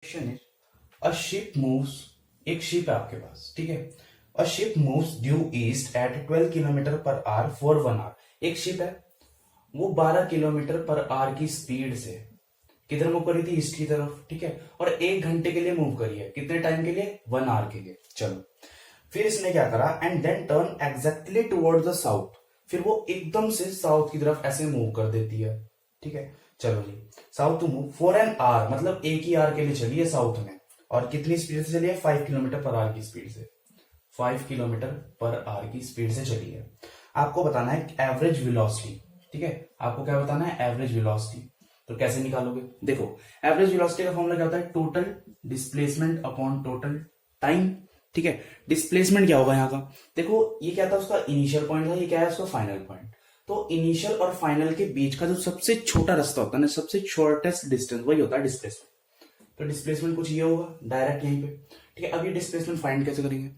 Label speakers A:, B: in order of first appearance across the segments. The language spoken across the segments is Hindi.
A: Question is a ship moves, एक शिप है आपके पास, ठीक है। A ship moves due east at 12 kilometre per hour for 1 hour. एक शिप है, वो 12 किलोमीटर पर आवर की स्पीड से किधर मूव करी थी, ईस्ट की तरफ, ठीक है। और 1 घंटे के लिए मूव करी है, कितने टाइम के लिए, 1 आवर के लिए। चलो फिर इसने क्या करा, and then turn exactly towards the south. फिर वो एकदम से साउथ की तरफ ऐसे मूव कर देती है, ठीक है। चलो जी, south to move for an hour, मतलब एक ही आवर के लिए चली है साउथ में। और कितनी स्पीड से चली है, 5 किलोमीटर पर आवर की स्पीड से। 5 किलोमीटर पर आवर की स्पीड से चली है। आपको बताना है एवरेज वेलोसिटी, ठीक है। आपको क्या बताना है, एवरेज वेलोसिटी। तो कैसे निकालोगे, देखो एवरेज वेलोसिटी का फॉर्मूला क्या होता है, total displacement upon total time, ठीक है। डिस्प्लेसमेंट क्या होगा यहाँ का, देखो ये क्या था, उसका इनिशियल पॉइंट था, ये क्या है उसका फाइनल पॉइंट। तो इनिशियल और फाइनल के बीच का जो सबसे छोटा रास्ता होता है ना, सबसे शॉर्टेस्ट डिस्टेंस, वही होता है डिस्प्लेसमेंट। तो डिस्प्लेसमेंट कुछ ये होगा डायरेक्ट यहीं पे, ठीक है। अब ये डिस्प्लेसमेंट फाइंड कैसे करेंगे,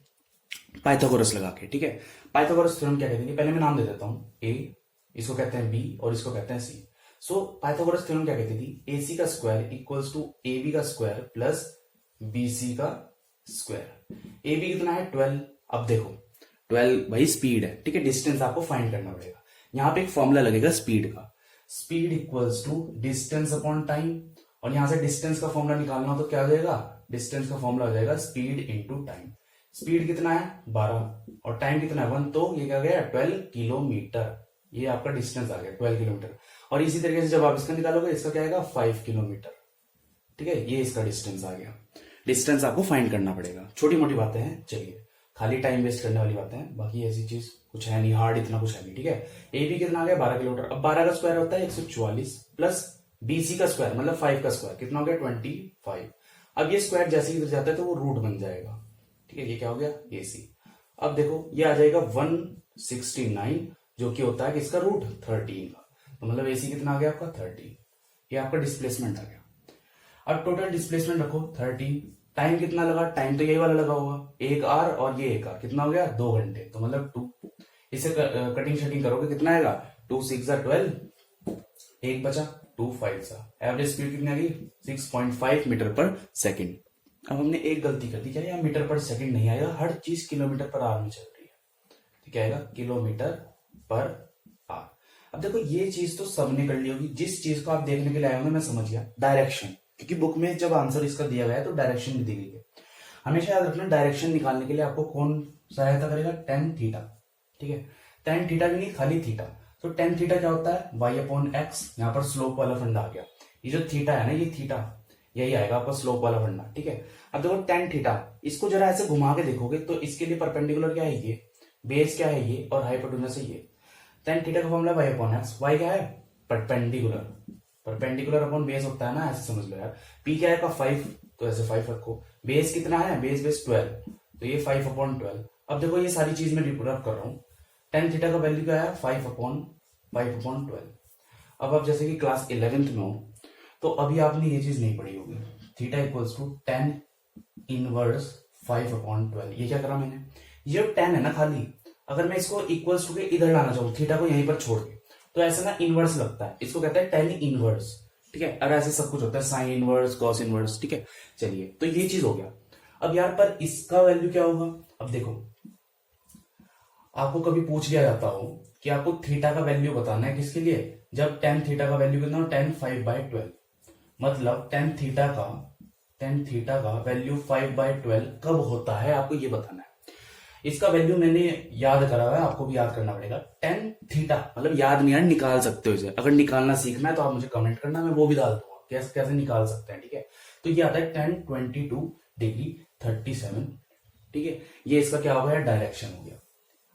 A: पाइथागोरस लगा के, ठीक है। पाइथागोरस थ्योरम क्या कहते हैं, पहले मैं नाम दे देता हूँ, ए, इसको कहते हैं बी और इसको कहते हैं सी। सो पाइथागोरस थ्योरम क्या कहती थी, ए सी का square equals to A B का स्क्वायर प्लस बी सी का स्क्वायर। ए बी कितना है 12। अब देखो 12 भाई स्पीड है, ठीक है। डिस्टेंस आपको फाइंड करना पड़ेगा। यहां पे एक फॉर्मूला लगेगा स्पीड का, speed equals to distance upon time. और यहां से डिस्टेंस का फॉर्मूला निकालना हो तो क्या हो जाएगा, डिस्टेंस का फॉर्मूला हो जाएगा स्पीड इंटू टाइम। स्पीड कितना है 12 और टाइम कितना है 1, तो ये क्या गया 12 किलोमीटर। ये आपका डिस्टेंस आ गया 12 किलोमीटर। और इसी तरीके से जब आप इसका निकालोगे, इसका क्या आएगा 5 किलोमीटर, ठीक है। ये इसका डिस्टेंस आ गया। डिस्टेंस आपको फाइंड करना पड़ेगा, छोटी मोटी बातें हैं, चलिए खाली टाइम वेस्ट करने वाली बातें हैं, बाकी ऐसी चीज कुछ है नहीं, हार्ड इतना कुछ है नहीं, ठीक है। ए बी कितना आ गया 12 किलोमीटर। अब 12 का स्क्वायर होता है 144 प्लस बीसी का स्क्वायर मतलब 5 का स्क्वायर कितना हो गया 25। अब ये स्क्वायर जैसे ही इधर जाता है तो वो रूट बन जाएगा, ठीक है। ये क्या हो गया ए सी। अब देखो ये आ जाएगा 169 जो कि होता है किसका रूट 13 का। तो मतलब ए सी कितना आ गया आपका 13। ये आपका डिस्प्लेसमेंट आ गया। अब टोटल डिस्प्लेसमेंट रखो 13। टाइम कितना लगा, टाइम तो यही वाला लगा होगा 1 आवर और ये 1 आवर कितना हो गया 2 घंटे, तो मतलब 2। इसे कटिंग शटिंग करोगे कितना आएगा 2 6 12, एक बचा 2 5 सा। एवरेज स्पीड कितनी आ गई 6.5 मीटर पर सेकेंड। अब हमने एक गलती कर दी, क्या यहाँ मीटर पर सेकेंड नहीं आएगा, हर चीज किलोमीटर पर आवर में चल रही है, तो क्या आएगा किलोमीटर पर आवर। अब देखो ये चीज तो सबने कर ली होगी, जिस चीज को आप देखने के लिए आए होंगे मैं समझ गया, डायरेक्शन। क्योंकि बुक में जब आंसर इसका दिया गया है तो डायरेक्शन भी दी गई है। हमेशा याद रखना डायरेक्शन निकालने के लिए आपको कौन सहायता करेगा, टेन थीटा, ठीक है। टेन थीटा भी नहीं खाली थीटा। तो टेन थीटा क्या होता है वाई अपॉन एक्स, यहाँ पर स्लोप वाला फंडा आ गया। ये जो थीटा है ना, ये थीटा यही आएगा आपका स्लोप वाला फंडा, ठीक है। अब देखो टेन थीटा, इसको जरा ऐसे घुमा के देखोगे तो इसके लिए परपेंडिकुलर क्या है ये, बेस क्या है ये, और हाइपोटेन्यूस है ये। टेन थीटा का formula Y upon X, Y क्या है परपेंडिकुलर, परपेंडिकुलर अपॉन बेस होता है ना, ऐसे समझ लो यार। पी क्या है 5, तो ऐसे 5 रखो। बेस कितना है, बेस 12, तो ये 5 अपॉन 12। अब देखो ये सारी चीज मैं रिप्रोडक्ट कर रहा हूँ। टेन थीटा का वैल्यू क्या है 5 अपॉन 12। अब आप जैसे कि क्लास 11th में हो तो अभी आपने ये चीज नहीं पढ़ी होगी, theta equals to tan inverse 5 upon 12। ये क्या करा मैंने, ये 10 है ना खाली, अगर मैं इसको इक्वल्स टू के इधर लाना चाहूँ, थीटा को यहीं पर छोड़ के, तो ऐसा ना इनवर्स लगता है, इसको कहते हैं टेन इनवर्स, ठीक है। और ऐसे सब कुछ होता है साइन इनवर्स कॉस इनवर्स, ठीक है। चलिए तो ये चीज हो गया। अब यार पर इसका वैल्यू क्या होगा, अब देखो आपको कभी पूछ लिया जाता हो कि आपको थीटा का वैल्यू बताना है किसके लिए, जब टेन थीटा का वैल्यू कितना हो 10 5/12, मतलब टेन थीटा का वैल्यू 5/12 कब होता है आपको ये बताना है। इसका वैल्यू मैंने याद करा हुआ है, आपको भी याद करना पड़ेगा। टेन थीटा मतलब याद नहीं यार, निकाल सकते हो इसे, अगर निकालना सीखना है तो आप मुझे कमेंट करना, मैं वो भी डाल दूंगा कैसे कैसे निकाल सकते हैं, ठीक है। तो ये आता है 10 22 डिग्री 37, ठीक है। ये इसका क्या हो गया डायरेक्शन हो गया।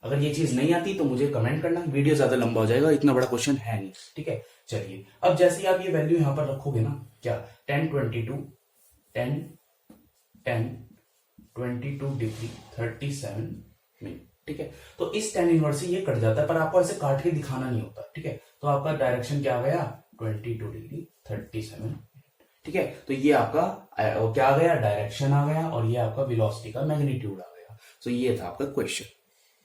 A: अगर ये चीज नहीं आती तो मुझे कमेंट करना, वीडियो ज्यादा लंबा हो जाएगा, इतना बड़ा क्वेश्चन है नहीं, ठीक है। चलिए अब जैसे ही आप ये वैल्यू यहां पर रखोगे ना, क्या 10 22 मिनट, ठीक है। तो इस टेन इनवर्स से ये कट जाता है, पर आपको ऐसे काट के दिखाना नहीं होता, ठीक है। तो आपका डायरेक्शन क्या आ गया 22 डिग्री 37, ठीक है। तो ये आपका क्या आ गया डायरेक्शन आ गया, और ये आपका वेलोसिटी का मैग्नीट्यूड आ गया। तो ये था आपका क्वेश्चन।